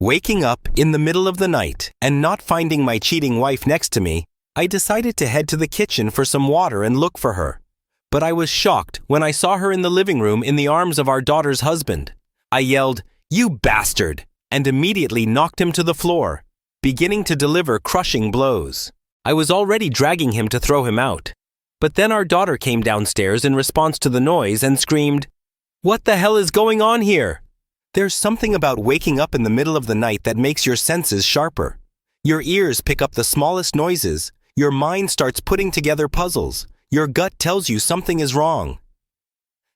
Waking up in the middle of the night and not finding my cheating wife next to me, I decided to head to the kitchen for some water and look for her. But I was shocked when I saw her in the living room in the arms of our daughter's husband. I yelled, "You bastard!" and immediately knocked him to the floor, beginning to deliver crushing blows. I was already dragging him to throw him out. But then our daughter came downstairs in response to the noise and screamed, "What the hell is going on here?" There's something about waking up in the middle of the night that makes your senses sharper. Your ears pick up the smallest noises, your mind starts putting together puzzles, your gut tells you something is wrong.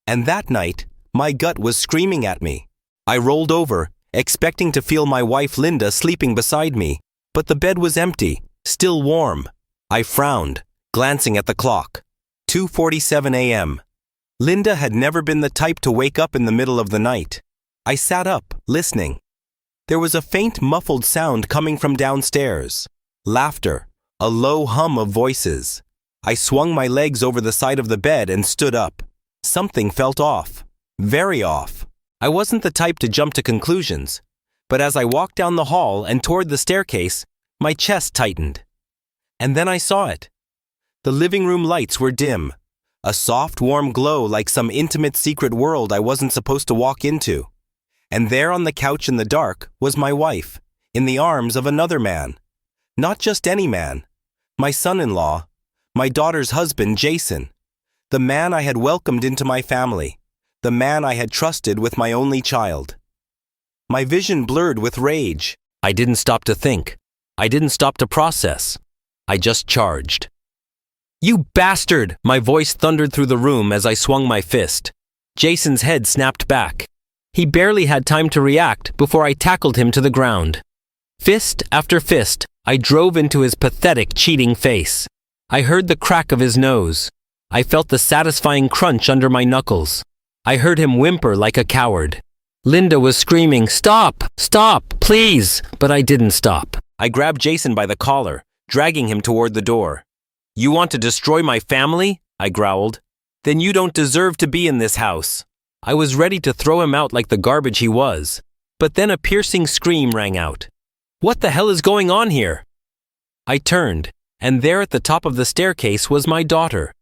And that night, my gut was screaming at me. I rolled over, expecting to feel my wife Linda sleeping beside me, but the bed was empty, still warm. I frowned, glancing at the clock. 2:47 a.m. Linda had never been the type to wake up in the middle of the night. I sat up, listening. There was a faint muffled sound coming from downstairs. Laughter, a low hum of voices. I swung my legs over the side of the bed and stood up. Something felt off. Very off. I wasn't the type to jump to conclusions, but as I walked down the hall and toward the staircase, my chest tightened. And then I saw it. The living room lights were dim. A soft, warm glow like some intimate secret world I wasn't supposed to walk into. And there on the couch in the dark was my wife, in the arms of another man. Not just any man. My son-in-law, my daughter's husband, Jason. The man I had welcomed into my family. The man I had trusted with my only child. My vision blurred with rage. I didn't stop to think. I didn't stop to process. I just charged. "You bastard!" My voice thundered through the room as I swung my fist. Jason's head snapped back. He barely had time to react before I tackled him to the ground. Fist after fist, I drove into his pathetic, cheating face. I heard the crack of his nose. I felt the satisfying crunch under my knuckles. I heard him whimper like a coward. Linda was screaming, "Stop! Stop! Please!" But I didn't stop. I grabbed Jason by the collar, dragging him toward the door. "You want to destroy my family?" I growled. "Then you don't deserve to be in this house." I was ready to throw him out like the garbage he was, but then a piercing scream rang out. "What the hell is going on here?" I turned, and there at the top of the staircase was my daughter,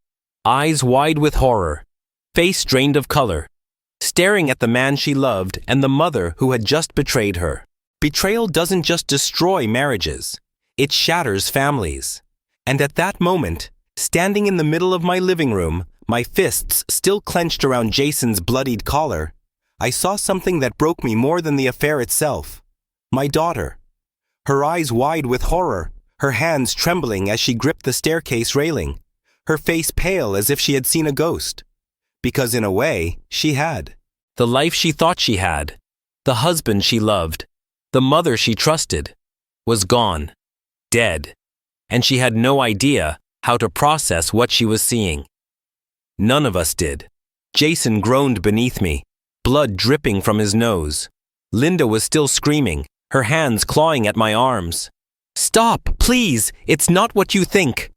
eyes wide with horror, face drained of color, staring at the man she loved and the mother who had just betrayed her. Betrayal doesn't just destroy marriages, it shatters families. And at that moment, standing in the middle of my living room, my fists still clenched around Jason's bloodied collar, I saw something that broke me more than the affair itself. My daughter. Her eyes wide with horror, her hands trembling as she gripped the staircase railing, her face pale as if she had seen a ghost. Because in a way, she had. The life she thought she had, the husband she loved, the mother she trusted, was gone, dead, and she had no idea how to process what she was seeing. None of us did. Jason groaned beneath me, blood dripping from his nose. Linda was still screaming, her hands clawing at my arms. "Stop, please! It's not what you think!"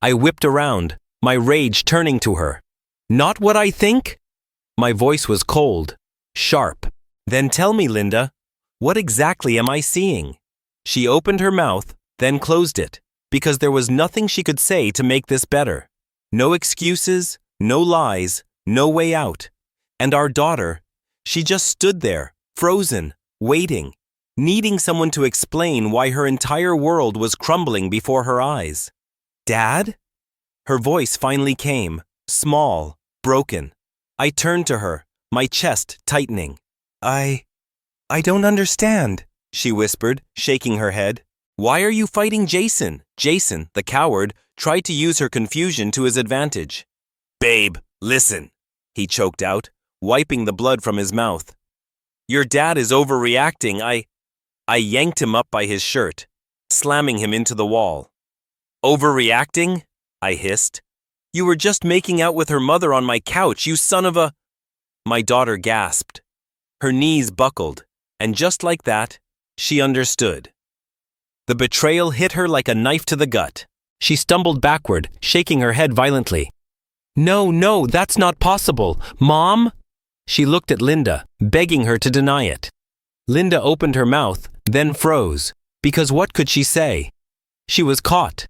I whipped around, my rage turning to her. "Not what I think?" My voice was cold, sharp. "Then tell me, Linda, what exactly am I seeing?" She opened her mouth, then closed it, because there was nothing she could say to make this better. No excuses, no lies, no way out. And our daughter, she just stood there, frozen, waiting, needing someone to explain why her entire world was crumbling before her eyes. "Dad?" Her voice finally came, small, broken. I turned to her, my chest tightening. I don't understand," she whispered, shaking her head. "Why are you fighting Jason?" Jason, the coward, tried to use her confusion to his advantage. "Babe, listen," he choked out, wiping the blood from his mouth. "Your dad is overreacting. I yanked him up by his shirt, slamming him into the wall. "Overreacting?" I hissed. "You were just making out with her mother on my couch, you son of a—" My daughter gasped. Her knees buckled, and just like that, she understood. The betrayal hit her like a knife to the gut. She stumbled backward, shaking her head violently. No, that's not possible. Mom?" She looked at Linda, begging her to deny it. Linda opened her mouth, then froze, because what could she say? She was caught.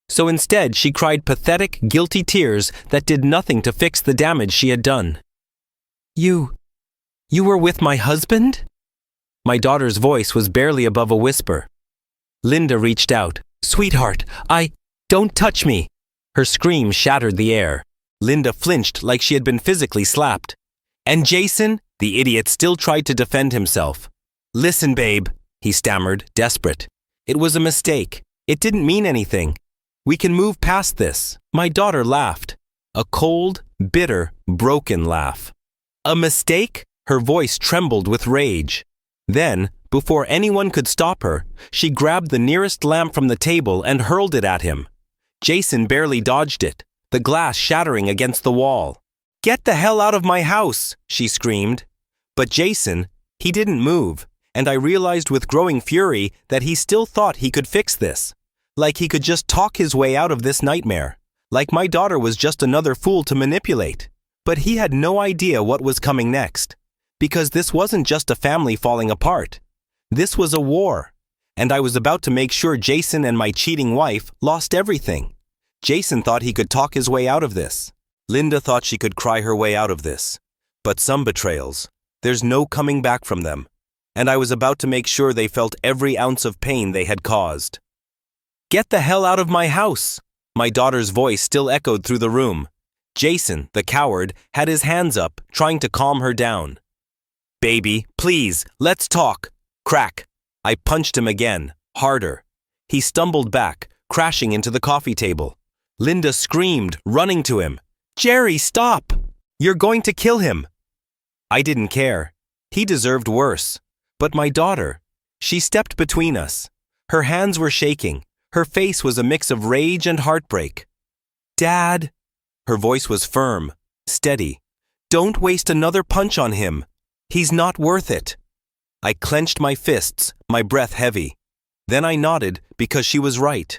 So instead, she cried pathetic, guilty tears that did nothing to fix the damage she had done. You were with my husband?" My daughter's voice was barely above a whisper. Linda reached out. "Sweetheart, don't touch me!" Her scream shattered the air. Linda flinched like she had been physically slapped. "And Jason?" The idiot still tried to defend himself. "Listen, babe," he stammered, desperate. "It was a mistake. It didn't mean anything. We can move past this." My daughter laughed. A cold, bitter, broken laugh. "A mistake?" Her voice trembled with rage. Then, before anyone could stop her, she grabbed the nearest lamp from the table and hurled it at him. Jason barely dodged it, the glass shattering against the wall. "Get the hell out of my house!" she screamed. But Jason, he didn't move, and I realized with growing fury that he still thought he could fix this. Like he could just talk his way out of this nightmare. Like my daughter was just another fool to manipulate. But he had no idea what was coming next. Because this wasn't just a family falling apart. This was a war. And I was about to make sure Jason and my cheating wife lost everything. Jason thought he could talk his way out of this. Linda thought she could cry her way out of this. But some betrayals, there's no coming back from them. And I was about to make sure they felt every ounce of pain they had caused. "Get the hell out of my house!" My daughter's voice still echoed through the room. Jason, the coward, had his hands up, trying to calm her down. "Baby, please, let's talk." Crack. I punched him again, harder. He stumbled back, crashing into the coffee table. Linda screamed, running to him. "Jerry, stop! You're going to kill him!" I didn't care. He deserved worse. But my daughter, she stepped between us. Her hands were shaking. Her face was a mix of rage and heartbreak. "Dad," her voice was firm, steady. "Don't waste another punch on him. He's not worth it." I clenched my fists, my breath heavy. Then I nodded because she was right.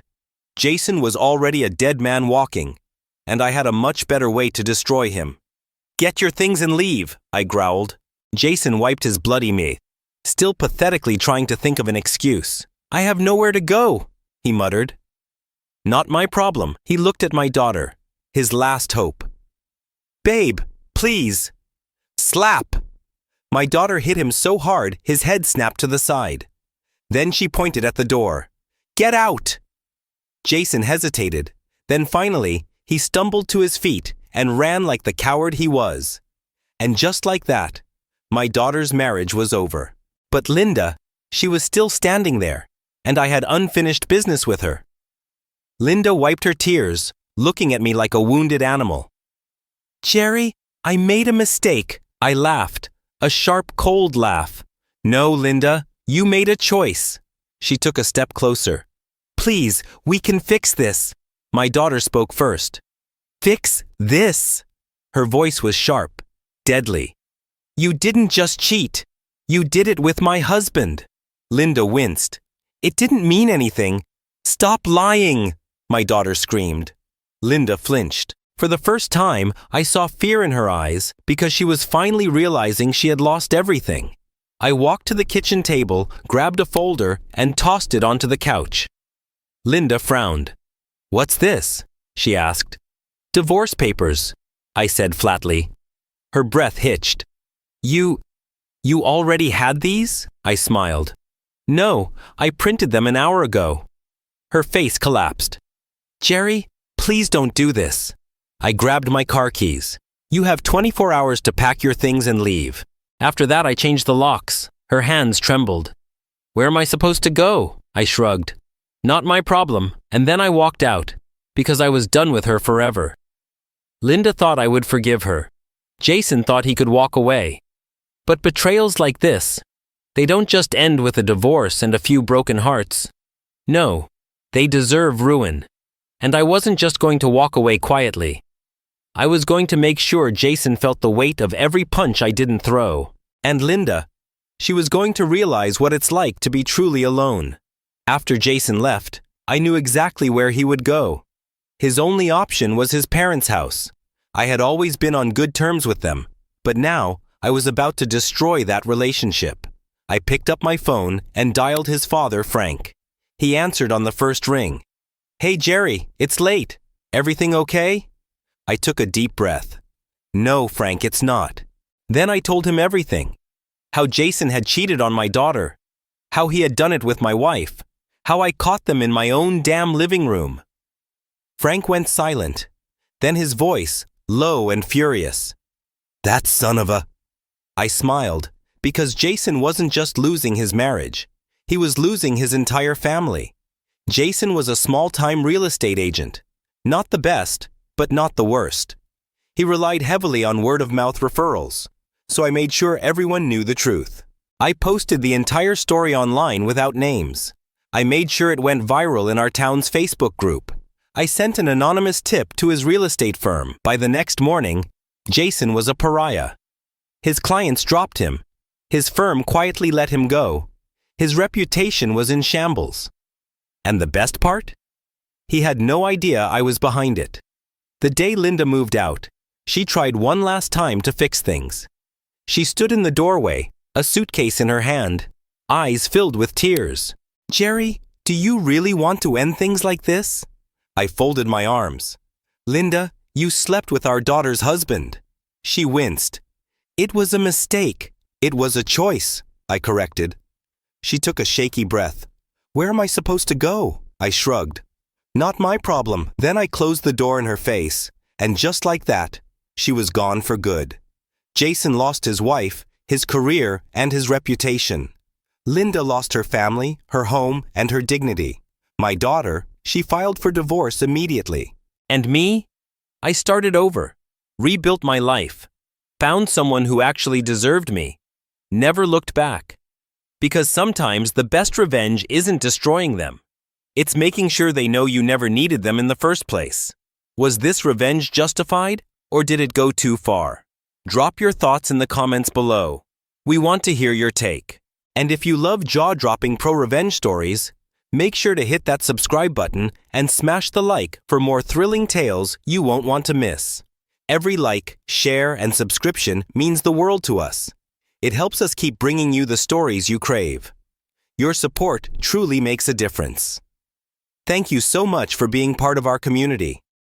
Jason was already a dead man walking, and I had a much better way to destroy him. "Get your things and leave," I growled. Jason wiped his bloody mouth, still pathetically trying to think of an excuse. "I have nowhere to go," he muttered. "Not my problem." He looked at my daughter, his last hope. "Babe, please." Slap! My daughter hit him so hard his head snapped to the side. Then she pointed at the door. "Get out!" Jason hesitated. Then finally, he stumbled to his feet and ran like the coward he was. And just like that, my daughter's marriage was over. But Linda, she was still standing there, and I had unfinished business with her. Linda wiped her tears, looking at me like a wounded animal. "Jerry, I made a mistake." I laughed, a sharp, cold laugh. "No, Linda, you made a choice." She took a step closer. "Please, we can fix this." My daughter spoke first. "Fix this?" Her voice was sharp, deadly. "You didn't just cheat. You did it with my husband." Linda winced. "It didn't mean anything." "Stop lying," my daughter screamed. Linda flinched. For the first time, I saw fear in her eyes because she was finally realizing she had lost everything. I walked to the kitchen table, grabbed a folder, and tossed it onto the couch. Linda frowned. "What's this?" she asked. "Divorce papers," I said flatly. Her breath hitched. You already had these?" I smiled. "No, I printed them an hour ago." Her face collapsed. "Jerry, please don't do this." I grabbed my car keys. "You have 24 hours to pack your things and leave." After that, I changed the locks. Her hands trembled. "Where am I supposed to go?" I shrugged. "Not my problem." And then I walked out, because I was done with her forever. Linda thought I would forgive her. Jason thought he could walk away. But betrayals like this, they don't just end with a divorce and a few broken hearts. No, they deserve ruin. And I wasn't just going to walk away quietly. I was going to make sure Jason felt the weight of every punch I didn't throw. And Linda, she was going to realize what it's like to be truly alone. After Jason left, I knew exactly where he would go. His only option was his parents' house. I had always been on good terms with them, but now I was about to destroy that relationship. I picked up my phone and dialed his father, Frank. He answered on the first ring. "Hey Jerry, it's late. Everything okay?" I took a deep breath. "No, Frank, it's not." Then I told him everything. How Jason had cheated on my daughter. How he had done it with my wife. How I caught them in my own damn living room. Frank went silent. Then his voice, low and furious. "That son of a—" I smiled, because Jason wasn't just losing his marriage. He was losing his entire family. Jason was a small-time real estate agent. Not the best, but not the worst. He relied heavily on word-of-mouth referrals, so I made sure everyone knew the truth. I posted the entire story online without names. I made sure it went viral in our town's Facebook group. I sent an anonymous tip to his real estate firm. By the next morning, Jason was a pariah. His clients dropped him. His firm quietly let him go. His reputation was in shambles. And the best part? He had no idea I was behind it. The day Linda moved out, she tried one last time to fix things. She stood in the doorway, a suitcase in her hand, eyes filled with tears. "Jerry, do you really want to end things like this?" I folded my arms. "Linda, you slept with our daughter's husband." She winced. "It was a mistake. It was a choice," I corrected. She took a shaky breath. "Where am I supposed to go?" I shrugged. "Not my problem." Then I closed the door in her face, and just like that, she was gone for good. Jason lost his wife, his career, and his reputation. Linda lost her family, her home, and her dignity. My daughter, she filed for divorce immediately. And me? I started over, rebuilt my life, found someone who actually deserved me, never looked back. Because sometimes the best revenge isn't destroying them. It's making sure they know you never needed them in the first place. Was this revenge justified, or did it go too far? Drop your thoughts in the comments below. We want to hear your take. And if you love jaw-dropping pro-revenge stories, make sure to hit that subscribe button and smash the like for more thrilling tales you won't want to miss. Every like, share, and subscription means the world to us. It helps us keep bringing you the stories you crave. Your support truly makes a difference. Thank you so much for being part of our community.